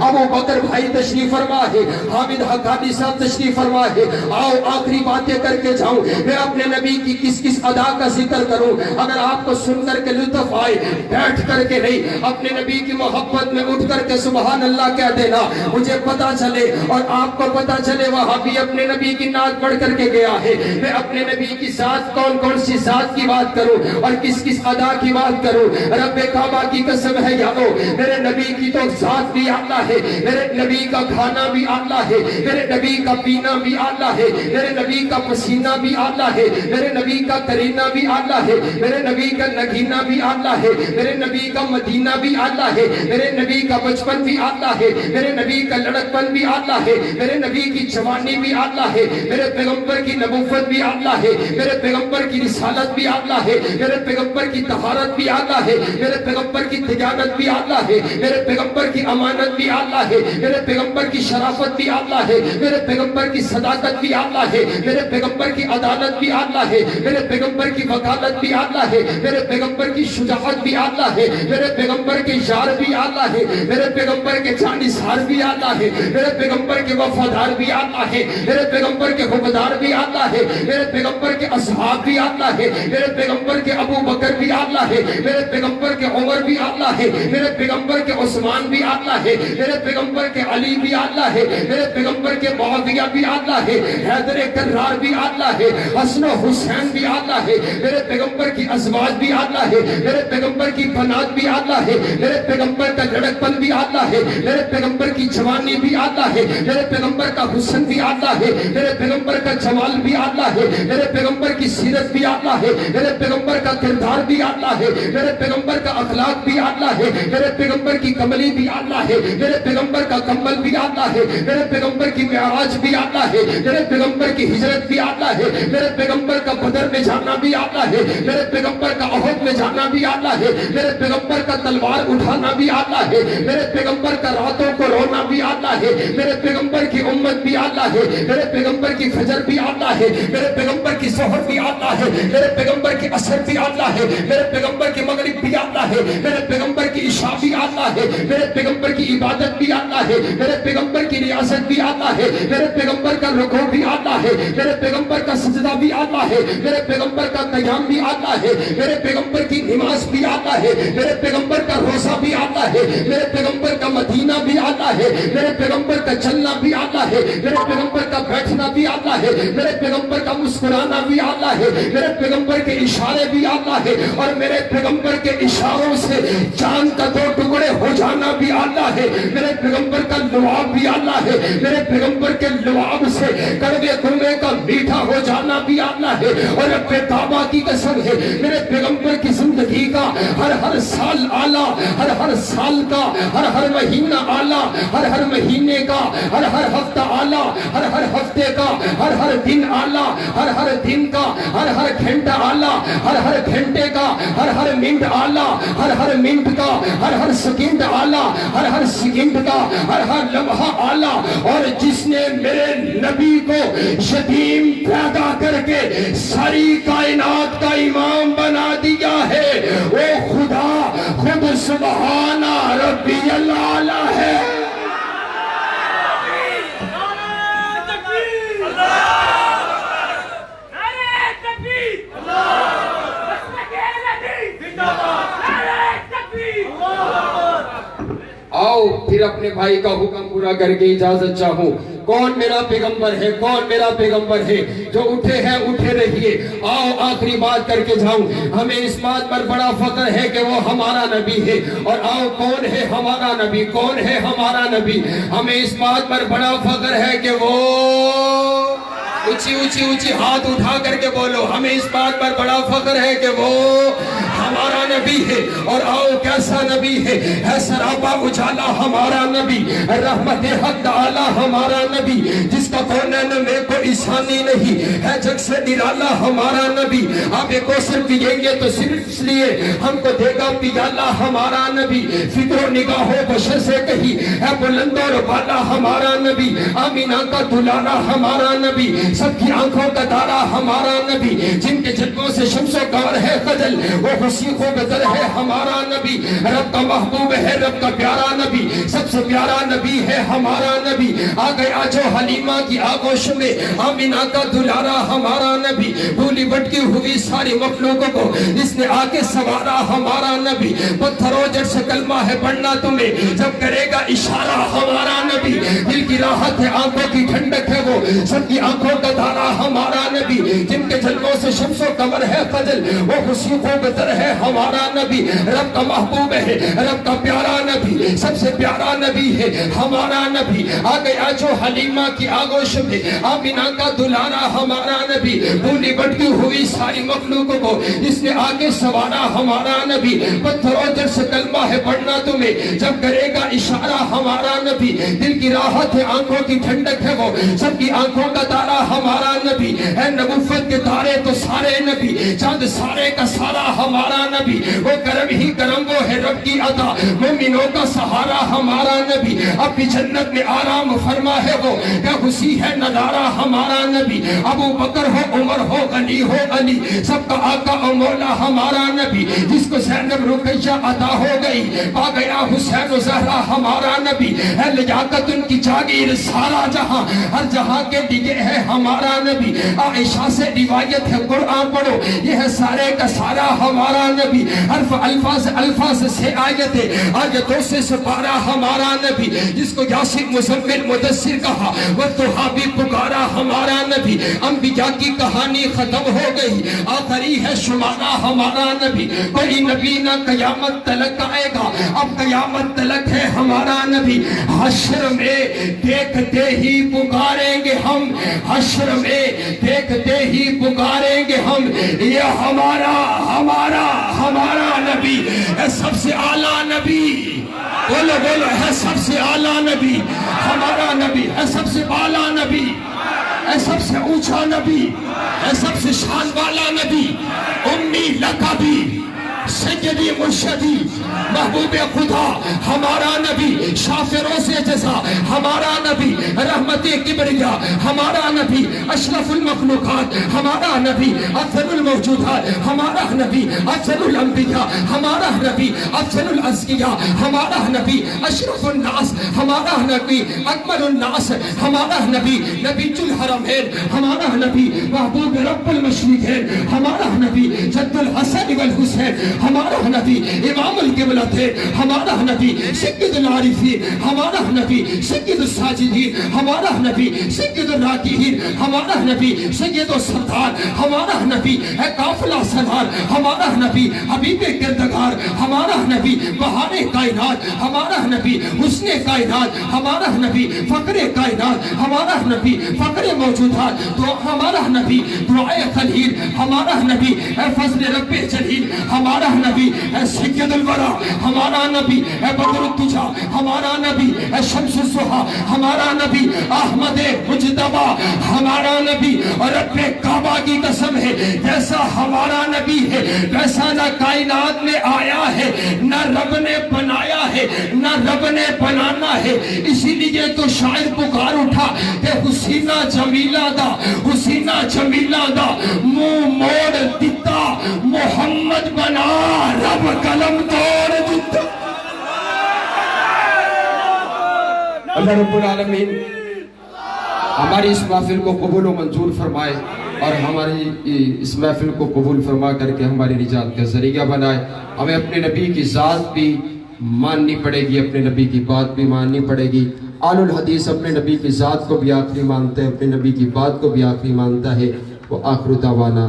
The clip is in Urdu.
ابو بکر بھائی تشریف فرما ہے, حامد حقانی صاحب تشریف فرما ہے. آؤ آخری باتیں کر کے جاؤں. میں اپنے نبی کی کس کس ادا کا ذکر کروں؟ اگر آپ کو سن کر کے لطف آئے, بیٹھ کر کے نہیں, اپنے نبی کی محبت میں اٹھ کر کے سبحان اللہ کہہ دینا. مجھے پتا چلے اور آپ کو پتا چلے وہاں بھی اپنے نبی کی نعت پڑھ کر کے گیا ہے. میں اپنے نبی کی ذات, کون کون سی ذات کی بات کروں اور کس کس ادا کی بات کروں؟ رب کعبہ کی قسم ہے یارو, میرے نبی کی تو ذات بھی اعلیٰ ہے, میرے نبی کا کھانا بھی اعلیٰ ہے, میرے نبی کا پینا بھی اعلیٰ ہے, میرے نبی کا پسینہ بھی اعلیٰ ہے, میرے نبی کا کرینہ بھی اعلیٰ ہے, میرے نبی کا نگینہ بھی اعلیٰ ہے, میرے نبی کا مدینہ بھی اعلیٰ ہے, میرے نبی کا بچپن بھی اعلیٰ ہے, میرے نبی کا لڑکپن بھی اعلیٰ ہے, میرے نبی کی جوانی بھی اعلیٰ ہے, میرے پیغمبر کی نبوت بھی اعلیٰ ہے, میرے پیغمبر کی رسالت بھی اعلیٰ ہے, میرے پیغمبر کی طہارت بھی اعلیٰ ہے, میرے پیغمبر کی دیانت بھی اعلیٰ ہے, میرے پیغمبر کی امانت بھی اعلیٰ ہے, میرے پیغمبر کی شرافت بھی اعلیٰ ہے, میرے پیغمبر کی صداقت بھی اعلیٰ ہے, میرے پیغمبر کی عدالت بھی اعلیٰ ہے, میرے پیغمبر کی وکالت بھی اعلیٰ ہے, میرے پیغمبر کی شجاعت بھی اعلیٰ ہے, میرے پیغمبر کے یار بھی اعلیٰ ہے, میرے پیغمبر کے جانثار بھی اعلیٰ ہے, میرے پیغمبر کے وفادار بھی اعلیٰ ہے, میرے پیغمبر کے حقدار بھی اعلیٰ ہے, میرے پیغمبر کے اصحاب بھی اعلیٰ ہے, میرے پیغمبر کے ابو بکر بھی اعلیٰ ہے, میرے پیغمبر کے عمر بھی اعلیٰ ہے, میرے پیغمبر کے عثمان بھی اعلیٰ ہے, میرے پیغمبر کے علی بھی اعلیٰ ہے, میرے پیغمبر کے معاویہ بھی اعلیٰ ہے, حیدر کرار بھی اعلیٰ ہے, حسن و حسین بھی اعلیٰ ہے, میرے پیغمبر کی ازواج بھی اعلیٰ ہے, میرے پیغمبر کی بنات بھی اعلیٰ ہے, میرے پیغمبر کا لڑکپن بھی اعلیٰ ہے, میرے پیغمبر کی جوانی بھی اعلیٰ ہے, میرے پیغمبر کا حسن بھی اعلیٰ ہے, میرے پیغمبر کا جمال بھی اعلیٰ ہے, میرے پیغمبر کی سیرت بھی اعلیٰ ہے, میرے پیغمبر کا کردار بھی اعلیٰ ہے, میرے پیغمبر کا اخلاق بھی اعلیٰ ہے, میرے پیغمبر کی کملی بھی اعلیٰ ہے, میرے پیغمبر کا کمبل بھی اعلیٰ ہے, میرے پیغمبر کی معراج بھی اعلیٰ ہے, میرے پیغمبر کی ہجرت بھی اعلیٰ ہے, میرے پیغمبر کا بدر میں جانا بھی اعلیٰ ہے, میرے پیغمبر کا احد میں جانا بھی اعلیٰ ہے, میرے پیغمبر کا تلوار اٹھانا بھی اعلیٰ ہے, میرے پیغمبر کا راتوں کو رونا بھی اعلیٰ ہے, میرے پیغمبر کی امت بھی اعلیٰ ہے, میرے پیغمبر کی فجر بھی اعلیٰ ہے, میرے پیغمبر کی ظہر بھی اعلیٰ ہے, میرے پیغمبر کی عصر بھی اعلیٰ ہے, میرے پیغمبر کی مغرب بھی اعلیٰ ہے, میرے پیغمبر کی عشاء بھی اعلیٰ ہے, میرے پیغمبر کی عبادت بھی اعلیٰ ہے, میرے پیغمبر کی ریاست بھی اعلیٰ ہے, میرے پیغمبر کا رکوع بھی اعلیٰ ہے, میرے پیغمبر کا سجدہ بھی اعلیٰ ہے, میرے پیغمبر کا قیام بھی اعلیٰ ہے, میرے پیغمبر کی نماز بھی اعلیٰ ہے, میرے پیغمبر کا روزہ بھی اعلیٰ ہے, میرے پیغمبر کا مدینہ بھی اعلیٰ ہے, میرے پیغمبر کا چلنا بھی اعلیٰ ہے, میرے پیغمبر کا بیٹھنا بھی اعلیٰ ہے, میرے پیغمبر کا مسکرانا بھی اعلیٰ ہے, میرے پیغمبر کے اشارے بھی اعلیٰ ہے, اور میرے پیغمبر کے اشاروں سے چاند کا 2 ٹکڑے ہو جانا بھی اعلیٰ ہے, میرے پیغمبر کا لعاب بھی اعلیٰ ہے, میرے پیغمبر کے لعاب سے کڑوے کنویں کا میٹھا ہو جانا بھی اعلیٰ ہے, اور رب کعبہ کی قسم ہے میرے پیغمبر کی زندگی کا ہر سال اعلیٰ, ہر سال کا ہر مہینہ اعلیٰ, ہر مہینے کا ہر ہفتہ اعلیٰ, ہر ہفتے کا ہر دن اعلیٰ, ہر دن کا ہر گھنٹہ اعلیٰ, ہر گھنٹے کا ہر منٹ اعلیٰ, ہر منٹ کا ہر سیکنڈ اعلیٰ, ہر سیکنڈ کا ہر لمحہ اعلیٰ. اور جس نے میرے نبی کو یتیم پیدا کر کے ساری کائنات کا امام بنا دیا ہے, وہ خدا خود سبحان ربی الاعلی ہے. آؤ پھر اپنے بھائی کا حکم پورا کر کے اجازت چاہوں. کون میرا پیغمبر ہے, کون میرا پیغمبر ہے؟ جو اٹھے ہیں اٹھے رہیے. آؤ آخری بات کر کے جاؤں. ہمیں اس بات پر بڑا فخر ہے کہ وہ ہمارا نبی ہے. اور آؤ کون ہے ہمارا نبی, کون ہے ہمارا نبی؟ ہمیں اس بات پر بڑا فخر ہے کہ وہ اونچی ہاتھ اٹھا کر کے بولو, ہمیں اس بات پر بڑا فخر ہے کہ وہ ہمارا نبی ہے. اور آؤ کیسا نبی ہے, ہے سراپا اجالا ہمارا نبی, رحمت حق تعالی ہمارا نبی, جس کا کونین میں کوئی ثانی نہیں, ہے جگ سے نرالا ہمارا نبی. آپ ایک کوثر پیئیں گے تو صرف اس لیے ہم کو دے گا پیالہ ہمارا نبی. فکر و نگاہ و بشر سے کہیں ہے بلند اور بالا ہمارا نبی. آمینہ کا دلالا ہمارا نبی, سب کی آنکھوں کا تارا ہمارا نبی, جن کے جلووں سے شمس و قمر ہے خجل, وہ خوشی کو بدل ہے ہمارا نبی، رب کا محبوب ہے، رب کا پیارا نبی، سب سے پیارا نبی ہے ہمارا نبی۔ آ گیا جو حلیمہ کی آغوش میں، آمینہ کا دلارا ہمارا نبی، بھولی بھٹکی ہوئی ساری مخلوقوں کو اس نے آ کے سوارا ہمارا نبی۔ پتھروں جڑ سے کلمہ ہے پڑھنا تمہیں، جب کرے گا اشارہ ہمارا نبی، دل کی راحت ہے، آنکھوں کی ٹھنڈک ہے، وہ سب کی آنکھوں کا دارا ہمارا نبی، جن کے جلووں سے شمس و قمر ہے فضل، وہ خوشی کو بدر ہے ہمارا نبی، رب کا محبوب ہے، رب کا پیارا نبی، سب سے پیارا نبی ہے ہمارا نبی۔ آ گیا جو حلیمہ کی آغوش میں، آمینہ کا دلارا ہمارا نبی، بھولی بھٹکی ہوئی ساری مخلوقوں کو اس نے آگے سوارا ہمارا نبی۔ پتھروں جڑ سے کلمہ ہے پڑھنا تمہیں، جب کرے گا اشارہ ہمارا نبی، دل کی راحت ہے، آنکھوں کی ٹھنڈک ہے، وہ سب کی آنکھوں کا تارا ہمارا نبی ہے۔ نبوت کے تارے تو سارے نبی، چاند سارے کا سارا ہمارا نبی، وہ کرم ہی کرم، وہ ہے رب کی عطا، مومنوں کا سہارا ہمارا نبی، اب بھی جنت میں آرام فرما ہے، وہ کیا خوشی ہے نظارہ ہمارا نبی۔ ابو بکر ہو، عمر ہو، غنی ہو، علی، سب کا آقا و مولا ہمارا نبی، جس کو زینب رقیہ عطا ہو گئی، پا گیا حسین و زہرا ہمارا نبی، ہے لیاقت ان کی جاگیر سارا جہاں، ہر جہاں کے ڈگے ہے ہمارا نبی۔ عائشہ سے روایت ہے، قرآن پڑھو، یہ ہے سارے کا سارا ہمارا نبی، حرف الفاظ سے آیتوں سے سپارا ہمارا نبی، جس کو یاسین مزمل مدثر کہا، وہ توحا بھی پکارا ہمارا نبی۔ انبیاء کی کہانی ختم ہو گئی، آخری ہے شمارا ہمارا نبی، کوئی نبی نہ قیامت تلک آئے گا، اب قیامت تلک ہے ہمارا نبی۔ حشر میں دیکھتے ہی پکاریں گے ہم، حشر میں دیکھتے ہی پکاریں گے ہم، یہ ہمارا نبی ہے، سب سے اعلیٰ نبی، بولو بولو، ہے سب سے اعلیٰ نبی، ہمارا نبی ہے، سب سے اعلیٰ نبی ہے، سب سے اونچا نبی ہے، سب سے شان والا نبی، امی لقبی سیدی مرشدی محبوب خدا ہمارا نبی، شافروں سے جزا ہمارا نبی، رحمت کبریا ہمارا نبی، اشرف المخلوقات ہمارا نبی، افضل الموجودات ہمارا نبی، افضل الانبیاء ہمارا نبی، افضل الازکیاء ہمارا نبی، اشرف الناس ہمارا نبی، اکمل الناس ہمارا نبی، نبی الحرمین ہمارا نبی، محبوب رب المشرقین ہمارا نبی، جد الحسن والحسین ہمارا نبی، امام القبلہ تھے ہمارا نبی، سید العارفین ہمارا نبی، سید الساجدین ہمارا نبی، سید الراکعین ہمارا نبی، سید السردار ہمارا نبی، ہے قافلہ سالار ہمارا نبی، حبیب کردگار ہمارا نبی، بہار کائنات ہمارا نبی، حسن کائنات ہمارا نبی، فقر کائنات ہمارا نبی، فقر موجودات تو ہمارا نبی، دعائے خلیل ہمارا نبی، ہے فضل رب جلیل ہمارا نبی، ہے سید الورا ہمارا نبی، ہے بدر الدجا ہمارا نبی، ہے شمس الضحیٰ ہمارا نبی، احمد مجتبی ہمارا نبی، اور رب کعبہ کی قسم ہے جیسا ہمارا نبی ہے ویسا نہ کائنات میں آیا ہے، نہ رب نے بنایا ہے، نہ رب نے بنانا ہے، اسی لیے تو شاعر پکار اٹھا کہ حسینہ جمیلہ دا، حسینہ جمیلہ دا منہ موڑ دیتا، محمد بنا رب قلم توڑ دیتا۔ اللہ رب العالمین ہماری اس محفل کو قبول و منظور فرمائے، اور ہماری اس محفل کو قبول فرما کر کے ہماری نجات کا ذریعہ بنائے۔ ہمیں اپنے نبی کی ذات بھی ماننی پڑے گی، اپنے نبی کی بات بھی ماننی پڑے گی۔ آل الحدیث اپنے نبی کی ذات کو بھی آخری مانتا ہے، اپنے نبی کی بات کو بھی آخری مانتا ہے۔ وہ آخر دعوانا